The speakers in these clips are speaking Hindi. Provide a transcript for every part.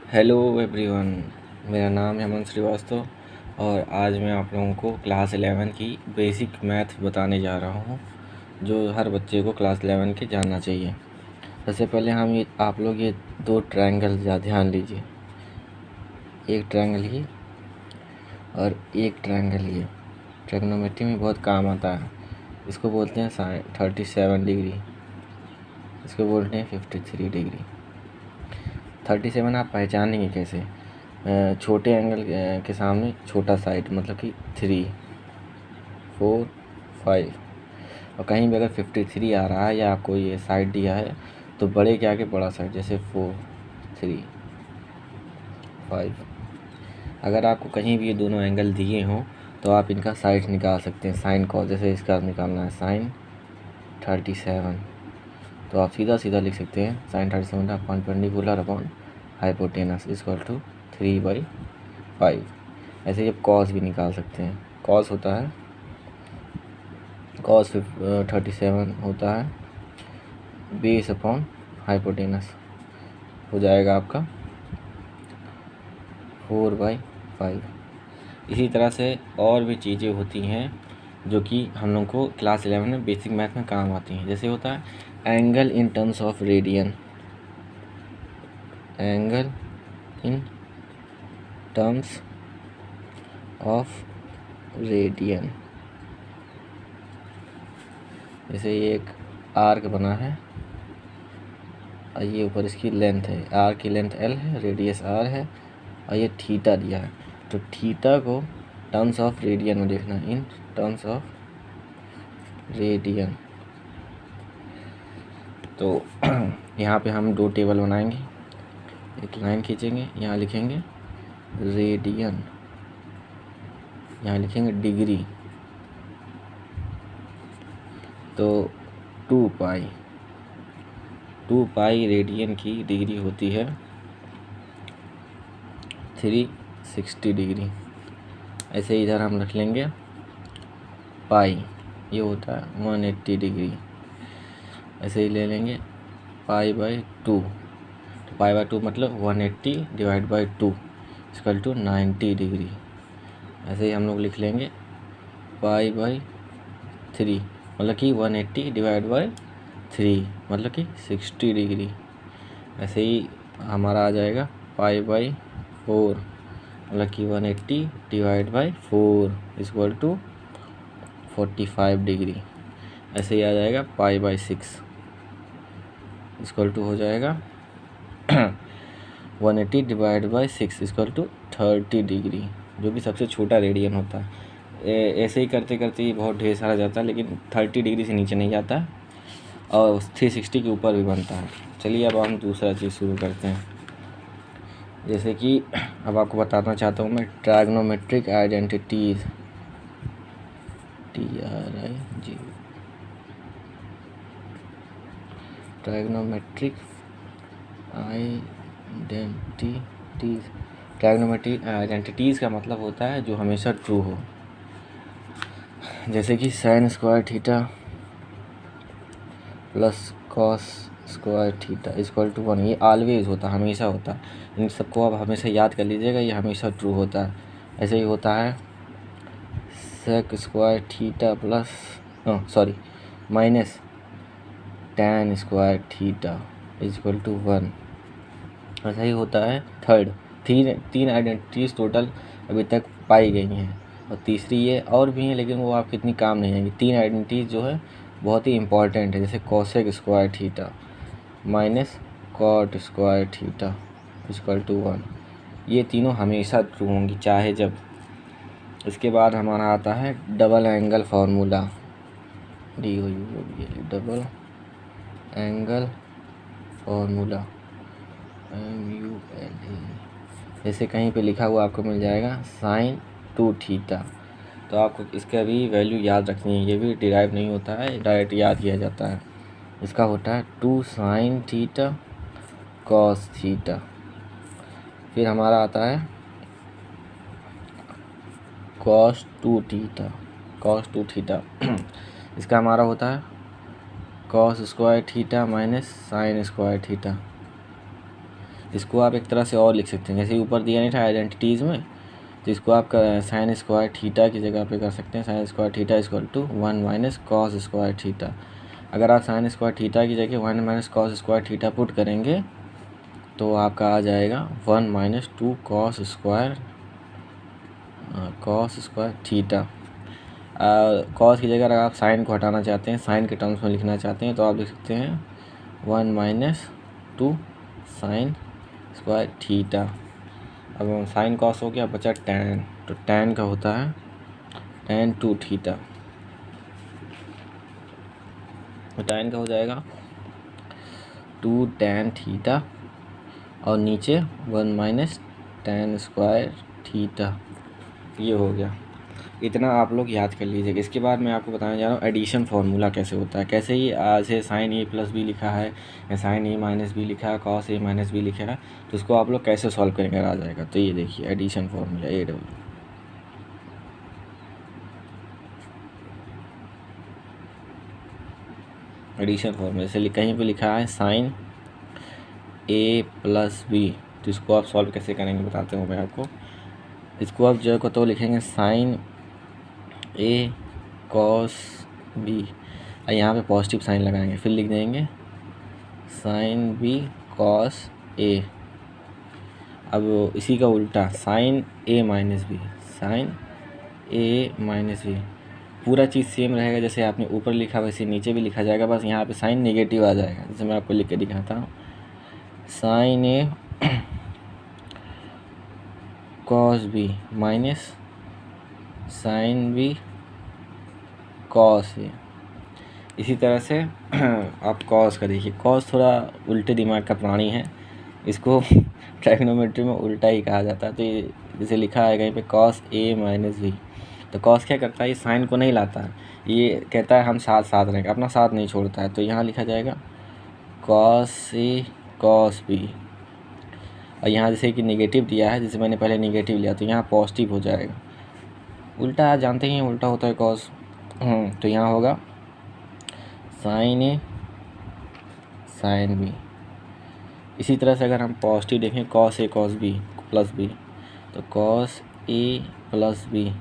हेलो एवरीवन, मेरा नाम है अमन श्रीवास्तव और आज मैं आप लोगों को क्लास 11 की बेसिक मैथ बताने जा रहा हूँ जो हर बच्चे को क्लास 11 के जानना चाहिए। सबसे पहले आप लोग ये दो ट्रायंगल ध्यान लीजिए। एक ट्रायंगल ये और एक ट्रायंगल ये ट्रिग्नोमेट्री में बहुत काम आता है। इसको बोलते हैं 37 डिग्री, इसको बोलते हैं 53 डिग्री। 37 आप पहचानेंगे कैसे? छोटे एंगल के सामने छोटा साइड मतलब कि 3, 4, 5 और कहीं भी अगर 53 आ रहा है या आपको ये साइड दिया है तो बड़े के आगे बड़ा साइड, जैसे 4, 3, 5। अगर आपको कहीं भी ये दोनों एंगल दिए हों तो आप इनका साइड निकाल सकते हैं। साइन कॉस, जैसे इसका निकालना है साइन 37, तो आप सीधा लिख सकते हैं sine 37 upon perpendicular upon hypotenuse equal to 3/5। ऐसे ही आप कॉस भी निकाल सकते हैं। कॉस होता है cos 37 होता है बेस अपॉन हाइपोटेनस, हो जाएगा आपका 4/5। इसी तरह से और भी चीज़ें होती हैं जो कि हम लोग को क्लास 11 में बेसिक मैथ में काम आती हैं। जैसे होता है angle in terms of radian, angle in terms of radian. जैसे ये एक आर्क बना है और ये ऊपर इसकी लेंथ है, आर्क की लेंथ L है, रेडियस R है और ये थीटा दिया है। तो थीटा को टर्म्स ऑफ रेडियन में देखना, इन टर्म्स ऑफ रेडियन। तो यहाँ पे हम दो टेबल बनाएंगे, एक लाइन खींचेंगे, यहाँ लिखेंगे रेडियन, यहाँ लिखेंगे डिग्री। तो 2 पाई रेडियन की डिग्री होती है 360 डिग्री। ऐसे इधर हम रख लेंगे पाई, ये होता है 180 डिग्री। ऐसे ही ले लेंगे पाई/2, तो पाई/2 मतलब 180 divide by 2 equal to 90 degree. ऐसे ही हम लोग लिख लेंगे पाई/3 मतलब कि 180 डिवाइड बाई 3 मतलब कि 60 डिग्री। ऐसे ही हमारा आ जाएगा पाई/4 मतलब कि 180 divide by 4 equal to 45 degree. ऐसे ही आ जाएगा पाई/6 इक्वल टू हो जाएगा 180 divide by 6 equal to 30 degree, जो कि सबसे छोटा रेडियन होता है। ऐसे ही करते करते बहुत ढेर सारा जाता है, लेकिन 30 डिग्री से नीचे नहीं जाता और 360 के ऊपर भी बनता है। चलिए अब हम दूसरा चीज़ शुरू करते हैं। जैसे कि अब आपको बताना चाहता हूँ मैं ट्रायग्नोमेट्रिक आइडेंटिटीज़, TRIG, ट्रायग्नोमेट्रिक आइडेंटिटीज़। ट्रायग्नोमेट्रिक आइडेंटिटीज़ का मतलब होता है जो हमेशा ट्रू हो। जैसे कि sine square theta plus cos square theta equal to 1, ये ऑलवेज होता है, हमेशा होता है। इन सबको आप हमेशा याद कर लीजिएगा, ये हमेशा ट्रू होता है। ऐसे ही होता है sec square theta plus minus tan square theta equal to 1। ऐसा ही होता है थर्ड। तीन आइडेंटिटीज़ टोटल अभी तक पाई गई हैं और तीसरी ये और भी हैं, लेकिन वो आपके इतनी काम नहीं आएंगी। 3 आइडेंटिटीज़ जो है बहुत ही इंपॉर्टेंट है, जैसे cosec square theta minus cot square theta equal to 1। ये तीनों हमेशा ट्रू होंगी चाहे जब। इसके बाद हमारा आता है double angle formula, double angle formula MULA। जैसे कहीं पे लिखा हुआ आपको मिल जाएगा साइन 2 थीटा, तो आपको इसका भी वैल्यू याद रखनी है। ये भी डिराइव नहीं होता है, डायरेक्ट याद किया जाता है। इसका होता है 2 साइन थीटा कॉस थीटा। फिर हमारा आता है कॉस 2 थीटा। इसका हमारा होता है cos square theta minus sign square theta इसको आप एक तरह से और लिख सकते हैं, जैसे ऊपर दिया नहीं था आइडेंटिटीज़ में, तो इसको आप साइन स्क्वायर थीटा की जगह पे कर सकते हैं। Sine square theta equal to 1 minus cos square theta. अगर आप साइन स्क्वायर थीटा की जगह 1 minus cos square theta put करेंगे तो आपका आ जाएगा 1 minus 2 cos square theta. Cos की जगह अगर आप साइन को हटाना चाहते हैं, साइन के टर्म्स में लिखना चाहते हैं, तो आप लिख सकते हैं 1 माइनस 2 साइन स्क्वायर थीटा। अब साइन कॉस हो गया, बचा टैन, तो टैन का होता है टैन 2 थीटा। तो टैन का हो जाएगा 2 टैन थीटा और नीचे 1 माइनस टैन स्क्वायर थीटा। ये हो गया। इतना आप लोग याद कर लीजिएगा। इसके बाद मैं आपको बताने जा रहा हूँ एडिशन फार्मूला कैसे होता है। कैसे ही ऐसे साइन ए प्लस बी लिखा है या साइन ए माइनस बी लिखा है, कॉस ए माइनस बी लिखा है, तो उसको आप लोग कैसे सॉल्व करेंगे आ जाएगा। तो ये देखिए addition formula A W, addition formula जैसे कहीं पे लिखा है साइन ए प्लस बी, तो इसको आप सॉल्व कैसे करेंगे बताते हूँ मैं आपको। इसको आप जो को तो लिखेंगे साइन ए कॉस बी और यहाँ पे पॉजिटिव साइन लगाएंगे, फिर लिख देंगे साइन बी कॉस ए। अब इसी का उल्टा साइन ए माइनस बी, साइन ए माइनस बी, पूरा चीज़ सेम रहेगा जैसे आपने ऊपर लिखा वैसे नीचे भी लिखा जाएगा, बस यहाँ पे साइन नेगेटिव आ जाएगा। जैसे मैं आपको लिख के दिखाता हूँ, sine A cos B minus sine B cos A. इसी तरह से आप कॉस का देखिए, कॉस थोड़ा उल्टे दिमाग का प्राणी है, इसको ट्राइगोनोमेट्री में उल्टा ही कहा जाता है। तो ये जैसे लिखा है कहीं पे कॉस ए माइनस बी, तो कॉस क्या करता है, ये साइन को नहीं लाता है, ये कहता है हम साथ साथ रहेंगे, अपना साथ नहीं छोड़ता है। तो यहाँ लिखा जाएगा कॉस ए कॉस बी, और यहाँ जैसे कि नेगेटिव दिया है, जैसे मैंने पहले नेगेटिव लिया तो यहाँ पॉजिटिव हो जाएगा। उल्टा आप जानते ही हैं उल्टा होता है कॉस। तो यहाँ होगा साइन ए साइन बी। इसी तरह से अगर हम पॉजिटिव देखें cos A cos B plus B, तो कॉस ए प्लस बी,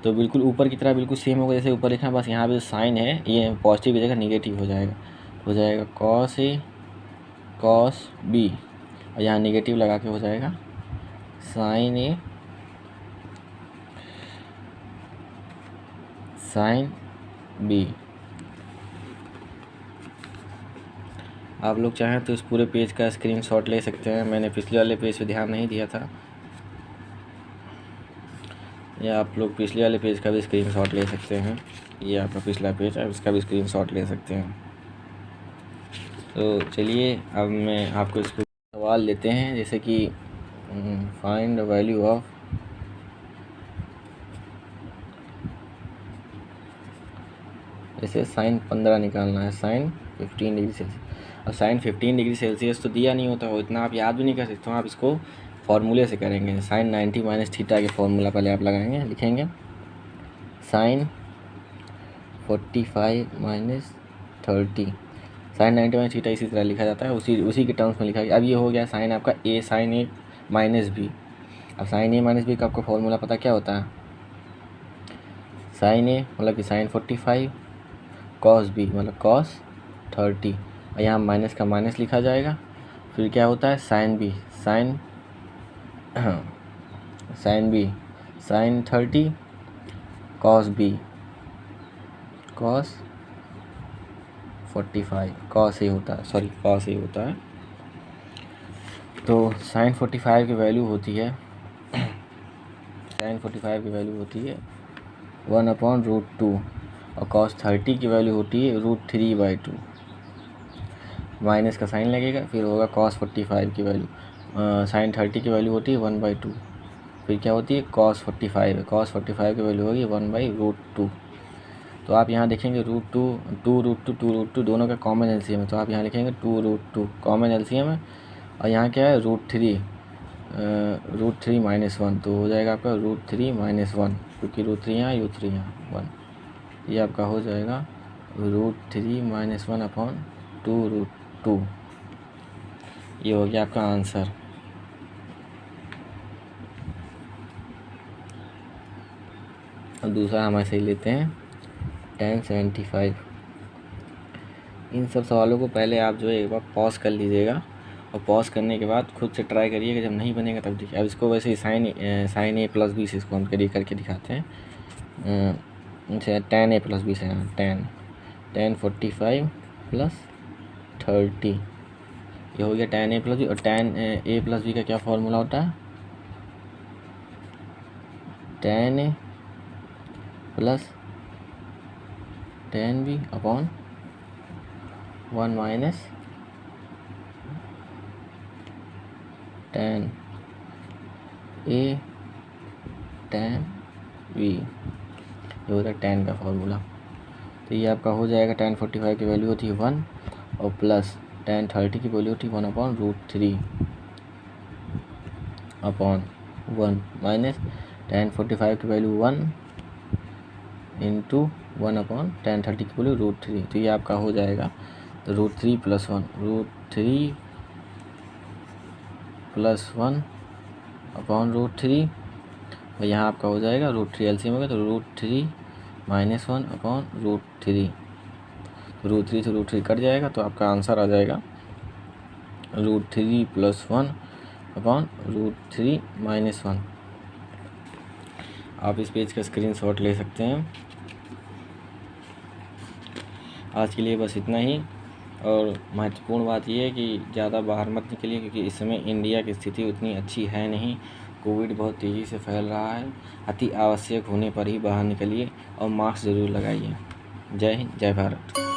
तो बिल्कुल ऊपर की तरह बिल्कुल सेम होगा जैसे ऊपर लिखा है, बस यहाँ पे जो साइन है ये पॉजिटिव की जगह नेगेटिव हो जाएगा कॉस ए कॉस बी, और यहाँ नेगेटिव लगा के हो जाएगा साइन ए साइन बी। आप लोग चाहें तो इस पूरे पेज का स्क्रीनशॉट ले सकते हैं, मैंने पिछले वाले पेज पे ध्यान नहीं दिया था, या आप लोग पिछले वाले पेज का भी स्क्रीनशॉट ले सकते हैं। ये आपका पिछला पेज है, इसका भी स्क्रीनशॉट ले सकते हैं। तो चलिए अब मैं आपको इसको सवाल लेते हैं, जैसे कि फाइंड द वैल्यू ऑफ जैसे साइन 15 निकालना है, साइन 15 डिग्री सेल्सियस। अब साइन 15 डिग्री सेल्सियस तो दिया नहीं होता हो, इतना आप याद भी नहीं कर सकते हो, आप इसको फार्मूले से करेंगे। साइन 90 माइनस थीटा के फार्मूला पहले आप लगाएंगे, लिखेंगे sine 45 minus 30। Sine 90 minus theta इसी तरह लिखा जाता है, उसी के टर्म्स में लिखा गया। अब ये हो गया साइन आपका ए साइन ए माइनस बी। अब साइन ए माइनस बी का आपको फार्मूला पता क्या होता है, साइन ए मतलब कि साइन 45 कॉस बी मतलब कॉस 30, और यहाँ माइनस का माइनस लिखा जाएगा। फिर क्या होता है sine B sine B sine 30 cos B cos 45, cos A होता है, सॉरी कॉस ए होता है। तो साइन 45 की वैल्यू होती है साइन 45 की वैल्यू होती है 1/√2, और cos 30 की वैल्यू होती है √3/2। माइनस का साइन लगेगा, फिर होगा cos 45 की वैल्यू, साइन 30 की वैल्यू होती है 1/2, फिर क्या होती है cos 45 की वैल्यू होगी 1/√2। तो आप यहाँ देखेंगे √2 दोनों का कॉमन एलसीएम है, तो आप यहाँ लिखेंगे 2√2 कॉमन एलसीएम है, और यहाँ क्या है √3 -1, तो हो जाएगा आपका √3 -1, क्योंकि √3 यहाँ u3 यहाँ 1, ये आपका हो जाएगा √3 -1/2√2। ये हो गया आपका आंसर। अब दूसरा हम ऐसे ही लेते हैं 1075। इन सब सवालों को पहले आप जो है एक बार पॉज कर लीजिएगा, और पॉज करने के बाद खुद से ट्राई करिएगा, जब नहीं बनेगा तब देखिए। अब इसको वैसे ही साइन ए प्लस बी से इसको हम करके दिखाते हैं। जैसे 10a+b से 1045 + 30, ये हो गया 10a+b। और 10a+b का क्या फॉर्मूला होता है? 10a + 10b upon 1 - 10a 10b, ये होता है 10 का फॉर्मूला। तो ये आपका हो जाएगा 1045 की वैल्यू होती है 1, और प्लस 1030 की वैल्यू होती है 1/√3 अपॉन 1 माइनस 1045 की वैल्यू 1 इंटू 1/1030 की वैल्यू √3। तो ये आपका हो जाएगा तो √3 + 1, √3 + 1 अपॉन √3, और यहाँ आपका हो जाएगा √3 एलसीएम होगा तो √3 - 1/√3। √3 से √3 कट जाएगा तो आपका आंसर आ जाएगा √3 + 1 अपॉन √3 - 1। आप इस पेज का स्क्रीनशॉट ले सकते हैं। आज के लिए बस इतना ही, और महत्वपूर्ण बात यह है कि ज़्यादा बाहर मत निकलिए, क्योंकि इस समय इंडिया की स्थिति उतनी अच्छी है नहीं। कोविड बहुत तेज़ी से फैल रहा है। अति आवश्यक होने पर ही बाहर निकलिए और मास्क ज़रूर लगाइए। जय हिंद, जय भारत।